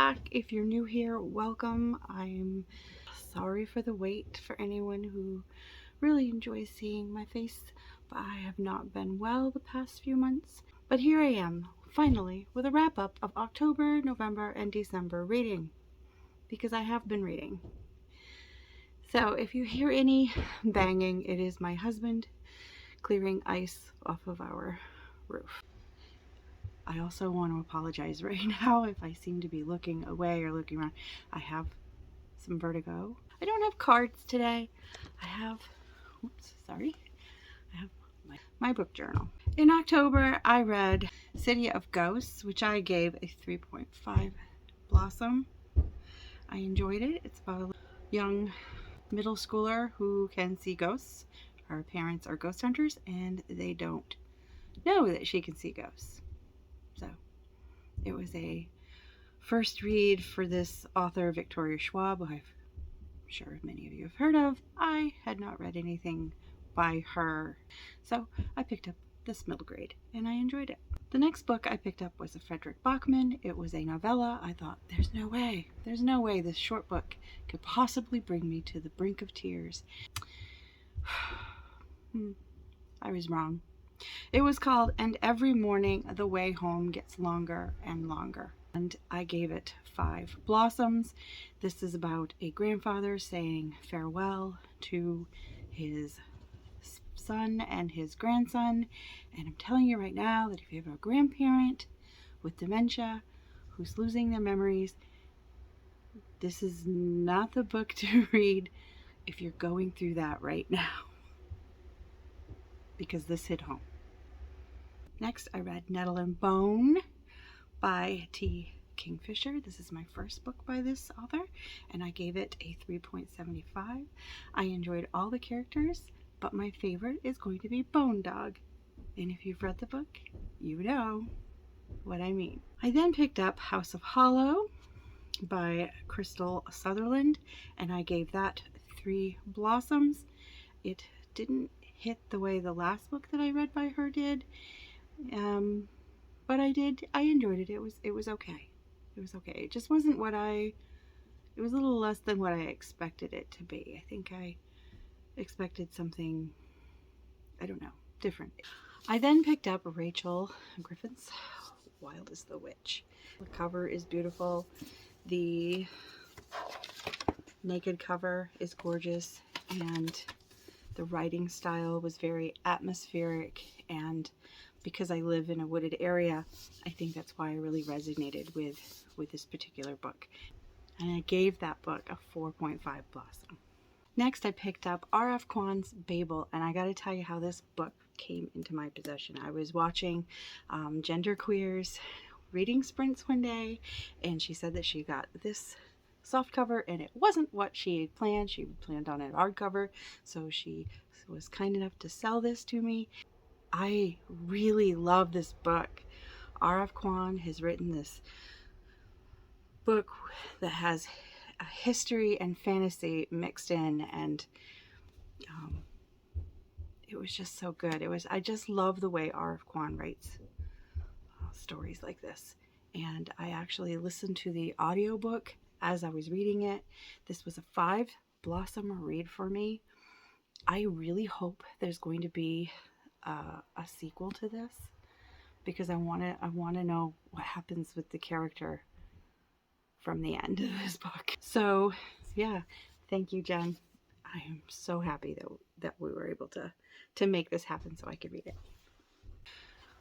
back. If you're new here, welcome. I'm sorry for the wait for anyone who really enjoys seeing my face, but I have not been well the past few months. But here I am, finally, with a wrap-up of October, November, and December reading, because I have been reading. So if you hear any banging, it is my husband clearing ice off of our roof. I also want to apologize right now if I seem to be looking away or looking around. I have some vertigo. I don't have cards today. I have my book journal. In October, I read City of Ghosts, which I gave a 3.5 blossom. I enjoyed it. It's about a young middle schooler who can see ghosts. Her parents are ghost hunters and they don't know that she can see ghosts. So it was a first read for this author, Victoria Schwab, who I'm sure many of you have heard of. I had not read anything by her, so I picked up this middle grade and I enjoyed it. The next book I picked up was a Frederick Bachman. It was a novella. I thought, there's no way this short book could possibly bring me to the brink of tears. I was wrong. It was called And Every Morning the Way Home Gets Longer and Longer, and I gave it 5 blossoms. This is about a grandfather saying farewell to his son and his grandson, and I'm telling you right now that if you have a grandparent with dementia who's losing their memories, this is not the book to read if you're going through that right now, because this hit home. Next, I read Nettle and Bone by T. Kingfisher. This is my first book by this author, and I gave it a 3.75. I enjoyed all the characters, but my favorite is going to be Bone Dog. And if you've read the book, you know what I mean. I then picked up House of Hollow by Crystal Sutherland, and I gave that 3 blossoms. It didn't hit the way the last book that I read by her did. But I enjoyed it. It was okay. It was okay. It just wasn't it was a little less than what I expected it to be. I think I expected something, I don't know, different. I then picked up Rachel Griffin's Wild as the Witch. The cover is beautiful. The naked cover is gorgeous, and the writing style was very atmospheric, and because I live in a wooded area, I think that's why I really resonated with this particular book. And I gave that book a 4.5 blossom. Next, I picked up R.F. Kuang's Babel, and I gotta tell you how this book came into my possession. I was watching Genderqueer's reading sprints one day, and she said that she got this softcover, and it wasn't what she had planned. She planned on a hardcover, so she was kind enough to sell this to me. I really love this book. R.F. Kuang has written this book that has a history and fantasy mixed in, and it was just so good. I just love the way R.F. Kuang writes stories like this. And I actually listened to the audiobook as I was reading it. This was a 5 blossom read for me. I really hope there's going to be a sequel to this, because I want to know what happens with the character from the end of this book. So yeah, thank you, Jen. I am so happy that we were able to make this happen so I could read it.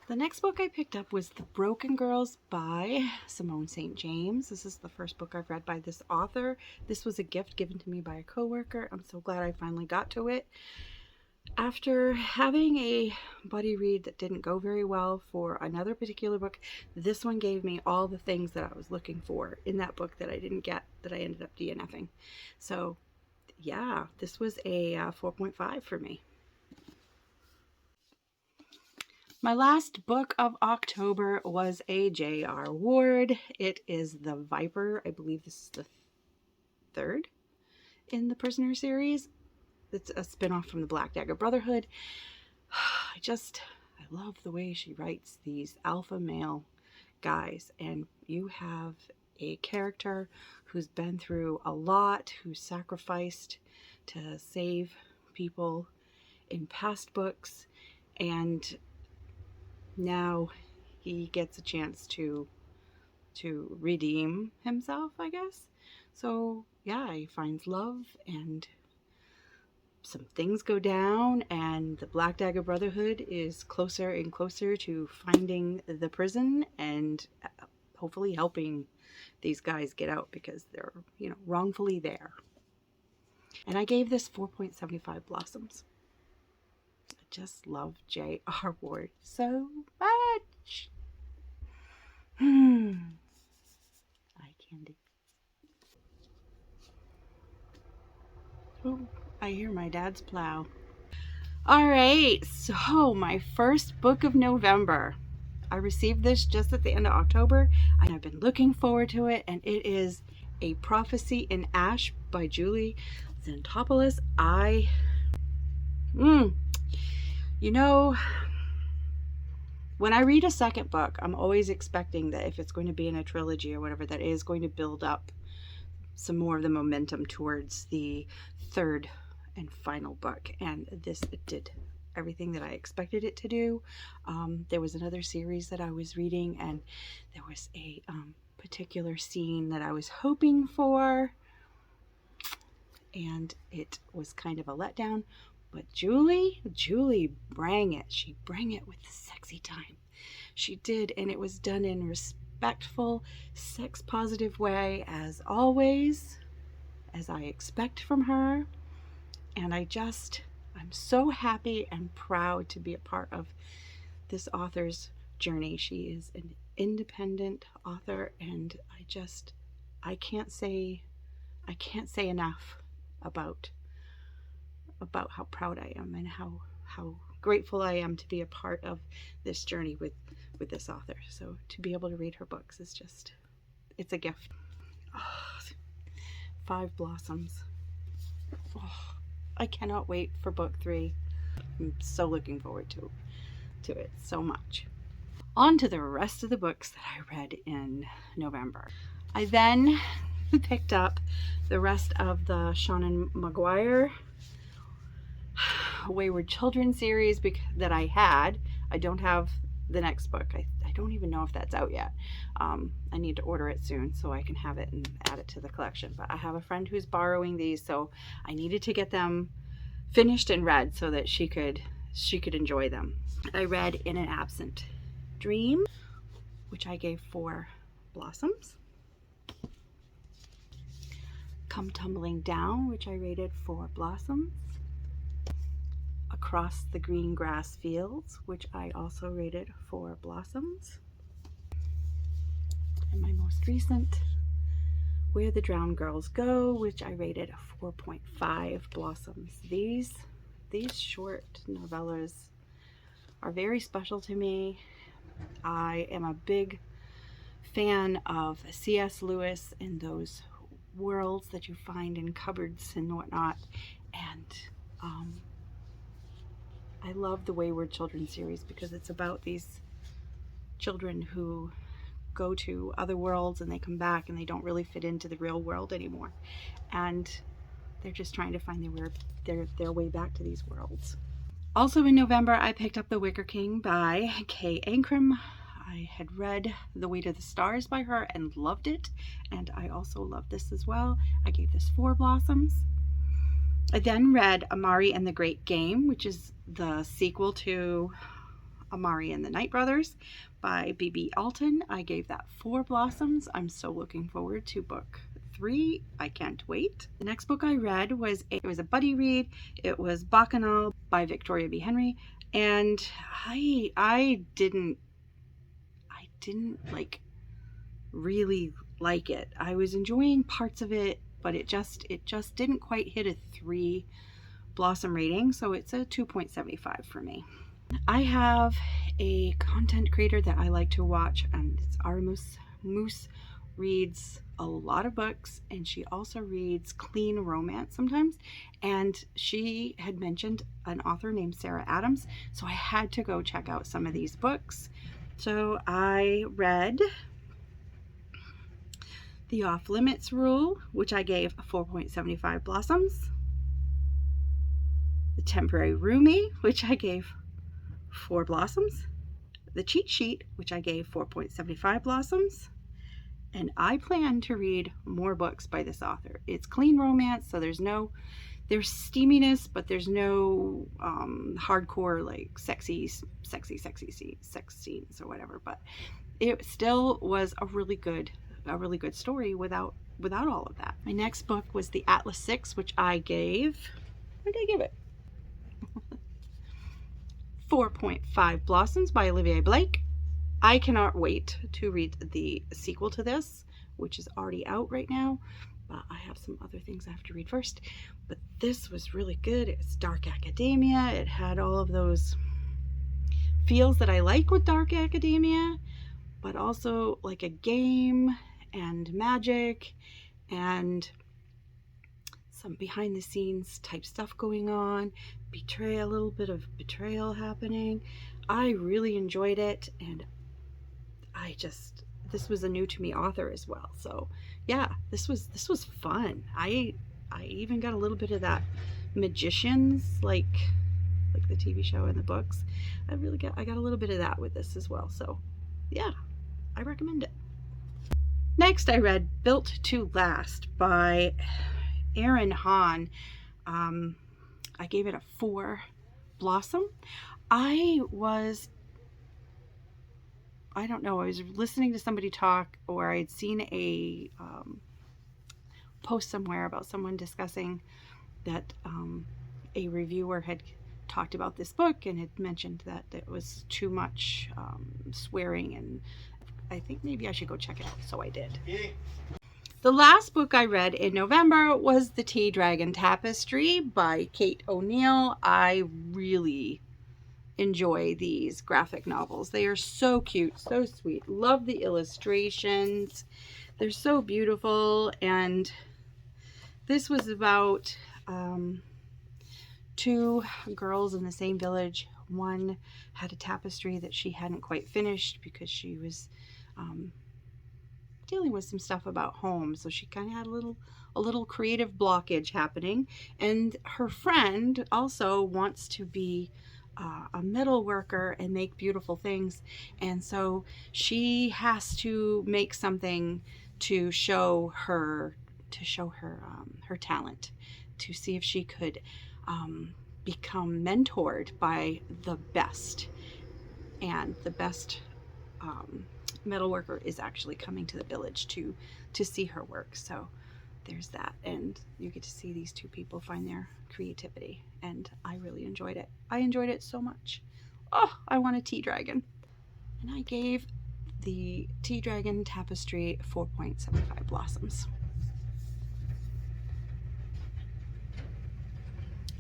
The next book I picked up was The Broken Girls by Simone St. James. This is the first book I've read by this author. This was a gift given to me by a coworker. I'm so glad I finally got to it. After having a buddy read that didn't go very well for another particular book, this one gave me all the things that I was looking for in that book that I didn't get, that I ended up DNFing. So yeah, this was a 4.5 for me. My last book of October was a J.R. Ward. It is The Viper. I believe this is the 3rd in the Prisoner series. It's a spin-off from the Black Dagger Brotherhood. I love the way she writes these alpha male guys, and you have a character who's been through a lot, who sacrificed to save people in past books, and now he gets a chance to redeem himself, I guess. So yeah, he finds love, and some things go down, and the Black Dagger Brotherhood is closer and closer to finding the prison and hopefully helping these guys get out, because they're, you know, wrongfully there. And I gave this 4.75 blossoms. I just love J.R. Ward so much. Eye candy. Oh, I hear my dad's plow. All right, so my first book of November. I received this just at the end of October, and I've been looking forward to it, and it is A Prophecy in Ash by Julie Xantopoulos. You know, when I read a second book, I'm always expecting that if it's going to be in a trilogy or whatever, that it is going to build up some more of the momentum towards the third and final book, and this, it did everything that I expected it to do. There was another series that I was reading, and there was a particular scene that I was hoping for, and it was kind of a letdown. But Julie bring it. She bring it with the sexy time. She did, and it was done in respectful, sex-positive way, as always, as I expect from her. And I'm so happy and proud to be a part of this author's journey. She is an independent author, and I can't say enough about how proud I am, and how grateful I am to be a part of this journey with this author. So to be able to read her books is it's a gift. Oh, 5 blossoms. Oh, I cannot wait for book 3. I'm so looking forward to it so much. On to the rest of the books that I read in November. I then picked up the rest of the Seanan McGuire Wayward Children series that I had. I don't have the next book. I don't even know if that's out yet. I need to order it soon so I can have it and add it to the collection. But I have a friend who's borrowing these, so I needed to get them finished and read so that she could enjoy them. I read In an Absent Dream, which I gave 4 blossoms. Come Tumbling Down, which I rated 4 blossoms. Across the Green Grass Fields, which I also rated 4 blossoms. And my most recent, Where the Drowned Girls Go, which I rated 4.5 blossoms. These short novellas are very special to me. I am a big fan of C.S. Lewis and those worlds that you find in cupboards and whatnot, and I love the Wayward Children series because it's about these children who go to other worlds and they come back and they don't really fit into the real world anymore, and they're just trying to find their way back to these worlds. Also in November, I picked up The Wicker King by Kay Ancrum. I had read The Weight of the Stars by her and loved it, and I also love this as well. I gave this 4 blossoms. I then read Amari and the Great Game, which is the sequel to Amari and the Night Brothers by B.B. Alton. I gave that 4 blossoms. I'm so looking forward to book 3. I can't wait. The next book I read was a buddy read. It was Bacchanal by Victoria B. Henry, and I didn't like really like it. I was enjoying parts of it, but it just didn't quite hit a 3 blossom rating, so it's a 2.75 for me. I have a content creator that I like to watch, and it's Aramus. Moose reads a lot of books, and she also reads clean romance sometimes, and she had mentioned an author named Sarah Adams, so I had to go check out some of these books. So I read The Off Limits Rule, which I gave 4.75 blossoms. The Temporary Roomie, which I gave 4 blossoms. The Cheat Sheet, which I gave 4.75 blossoms. And I plan to read more books by this author. It's clean romance, so there's steaminess, but there's no hardcore like sexy sex scenes or whatever. But it still was a really good story without all of that. My next book was The Atlas 6, which I gave, what did I give it? 4.5 blossoms by Olivia Blake. I cannot wait to read the sequel to this, which is already out right now, but I have some other things I have to read first. But this was really good. It's dark academia. It had all of those feels that I like with dark academia, but also like a game and magic and some behind the scenes type stuff going on, a little bit of betrayal happening. I really enjoyed it, and this was a new to me author as well. So yeah, this was fun. I even got a little bit of that magicians, like the TV show and the books. I got a little bit of that with this as well. So yeah, I recommend it. Next, I read Built to Last by Erin Hahn. I gave it a 4 blossom. I don't know, I was listening to somebody talk, or I'd seen a post somewhere about someone discussing that a reviewer had talked about this book and had mentioned that it was too much swearing, and I think maybe I should go check it out, so I did. The last book I read in November was The Tea Dragon Tapestry by Kate O'Neill. I really enjoy these graphic novels. They are so cute, so sweet. Love the illustrations. They're so beautiful. And this was about 2 girls in the same village. One had a tapestry that she hadn't quite finished because she was dealing with some stuff about home, so she kind of had a little creative blockage happening. And her friend also wants to be a metal worker and make beautiful things, and so she has to make something to show her her talent, to see if she could become mentored by the best. And the best metalworker is actually coming to the village to see her work. So there's that, and you get to see these 2 people find their creativity, and I really enjoyed it. I enjoyed it so much. Oh, I want a tea dragon. And I gave the Tea Dragon Tapestry 4.75 blossoms.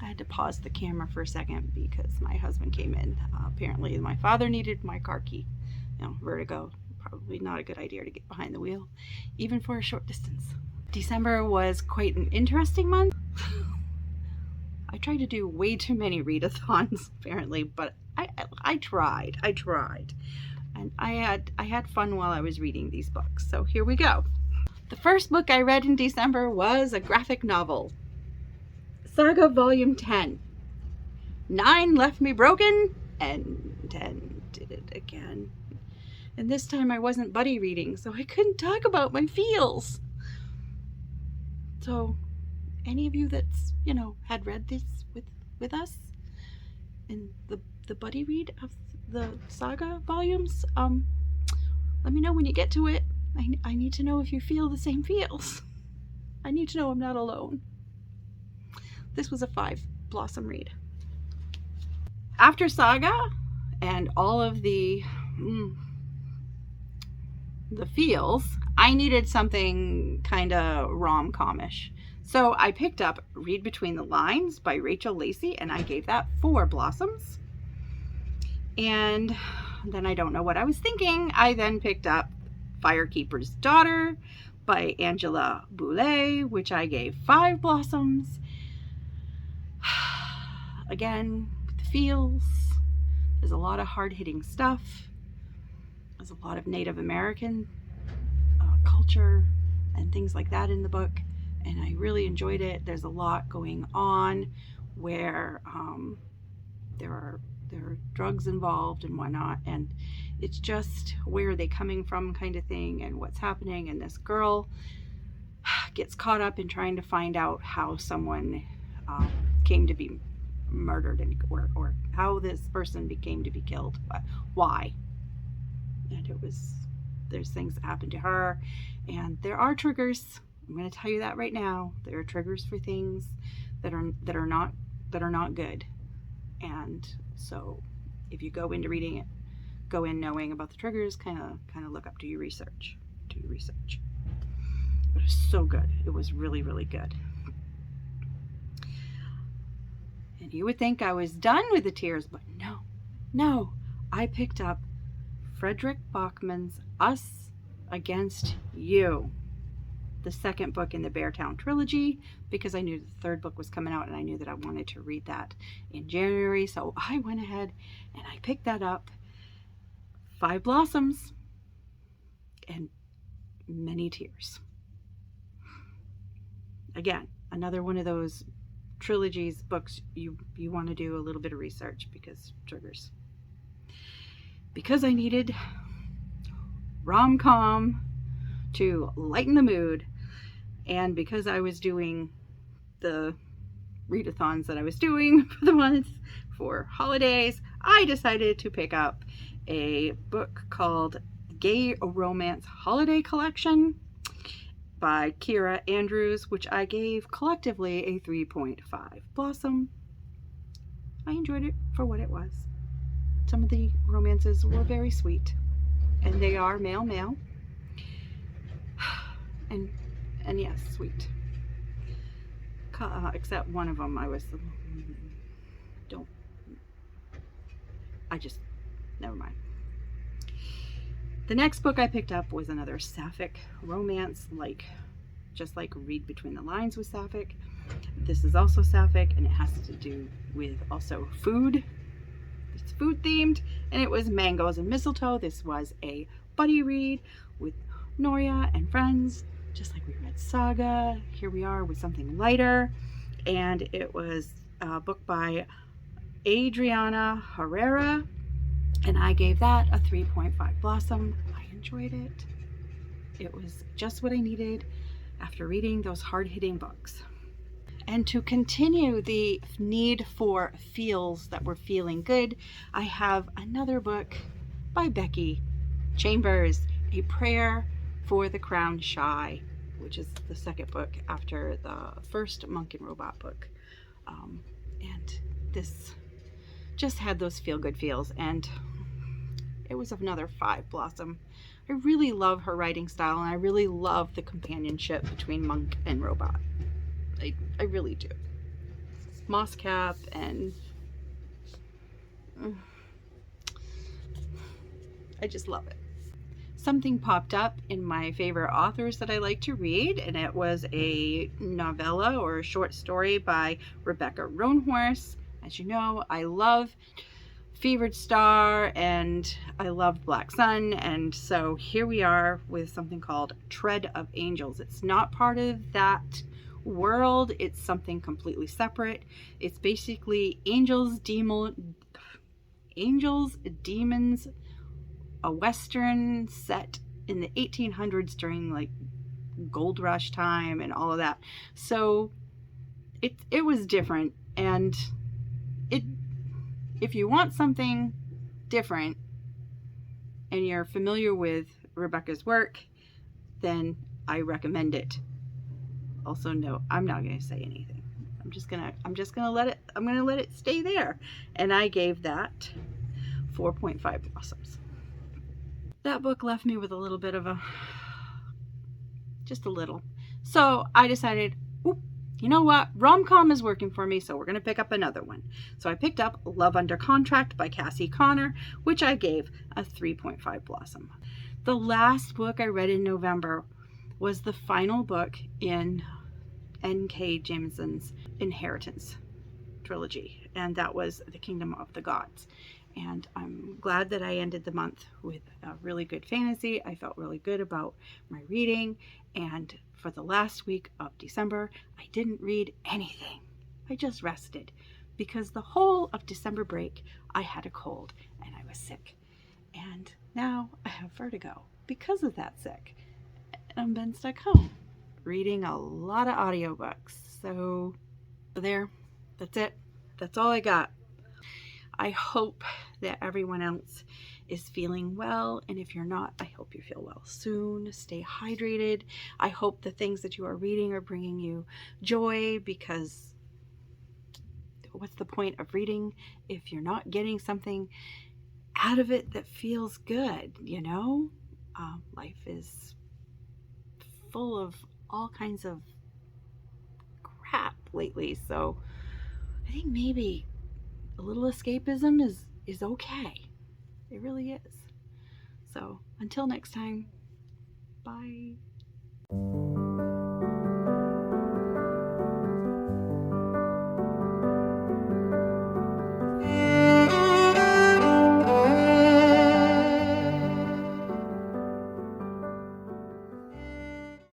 I had to pause the camera for a second because my husband came in. Apparently my father needed my car key. You know, vertigo, probably not a good idea to get behind the wheel, even for a short distance. December was quite an interesting month. I tried to do way too many readathons apparently, but I tried. And I had fun while I was reading these books. So here we go. The first book I read in December was a graphic novel. Saga Volume 10. 9 left me broken, and 10 did it again. And this time I wasn't buddy reading, so I couldn't talk about my feels. So any of you that's, had read this with us in the buddy read of the Saga volumes, let me know when you get to it. I need to know if you feel the same feels. I need to know I'm not alone. This was a 5 blossom read. After Saga and all of the feels, I needed something kind of rom-comish. So I picked up Read Between the Lines by Rachel Lacey, and I gave that 4 blossoms. And then I don't know what I was thinking. I then picked up Firekeeper's Daughter by Angela Boulay, which I gave 5 blossoms. Again, with the feels, there's a lot of hard-hitting stuff. There's a lot of Native American culture and things like that in the book, and I really enjoyed it. There's a lot going on where there are drugs involved and whatnot, and it's just where are they coming from kind of thing and what's happening. And this girl gets caught up in trying to find out how someone came to be murdered, and or how this person became to be killed, but why. And there's things that happen to her, and there are triggers. I'm going to tell you that right now. There are triggers for things that are not good. And so if you go into reading it, go in knowing about the triggers, kind of look up, do your research. But it was so good. It was really, really good. And you would think I was done with the tears, but no. I picked up Frederick Bachman's Us Against You, the second book in the Beartown trilogy, because I knew the third book was coming out and I knew that I wanted to read that in January. So I went ahead and I picked that up. 5 blossoms and many tears. Again, another one of those trilogies books you want to do a little bit of research, because triggers. Because I needed rom-com to lighten the mood, and because I was doing the readathons that I was doing for the month for holidays, I decided to pick up a book called Gay Romance Holiday Collection by Kira Andrews, which I gave collectively a 3.5 blossom. I enjoyed it for what it was. Some of the romances were very sweet, and they are male, and yes, sweet. Except one of them, never mind. The next book I picked up was another sapphic romance, just like Read Between the Lines was sapphic. This is also sapphic, and it has to do with also food. It's food themed, and it was Mangoes and Mistletoe. This was a buddy read with Noria and friends, just like we read Saga. Here we are with something lighter, and it was a book by Adriana Herrera, and I gave that a 3.5 blossom. I enjoyed it. It was just what I needed after reading those hard-hitting books. And to continue the need for feels that were feeling good, I have another book by Becky Chambers, A Prayer for the Crowned Shy, which is the second book after the first Monk and Robot book. And this just had those feel-good feels, and it was another 5 blossom. I really love her writing style, and I really love the companionship between Monk and Robot. I really do. Mosscap and I just love it. Something popped up in my favorite authors that I like to read, and it was a novella or a short story by Rebecca Roanhorse. As you know, I love Fevered Star and I loved Black Sun, and so here we are with something called Tread of Angels. It's not part of that world, it's something completely separate. It's basically angels, demons, a western set in the 1800s during like gold rush time and all of that. So it was different, and if you want something different and you're familiar with Rebecca's work, then I recommend it. Also, no, I'm not going to say anything. I'm just gonna let it stay there. And I gave that 4.5 blossoms. That book left me with a little bit of just a little. So I decided, you know what? Rom-com is working for me, so we're going to pick up another one. So I picked up Love Under Contract by Cassie Connor, which I gave a 3.5 blossom. The last book I read in November was the final book in N.K. Jemisin's Inheritance trilogy, and that was The Kingdom of the Gods. And I'm glad that I ended the month with a really good fantasy. I felt really good about my reading. And for the last week of December, I didn't read anything. I just rested because the whole of December break, I had a cold and I was sick. And now I have vertigo because of that sick. And I've been stuck home reading a lot of audiobooks. So there, that's it. That's all I got. I hope that everyone else is feeling well. And if you're not, I hope you feel well soon. Stay hydrated. I hope the things that you are reading are bringing you joy, because what's the point of reading if you're not getting something out of it that feels good, you know? Life is full of all kinds of crap lately. So I think maybe a little escapism is okay. It really is. So until next time, bye.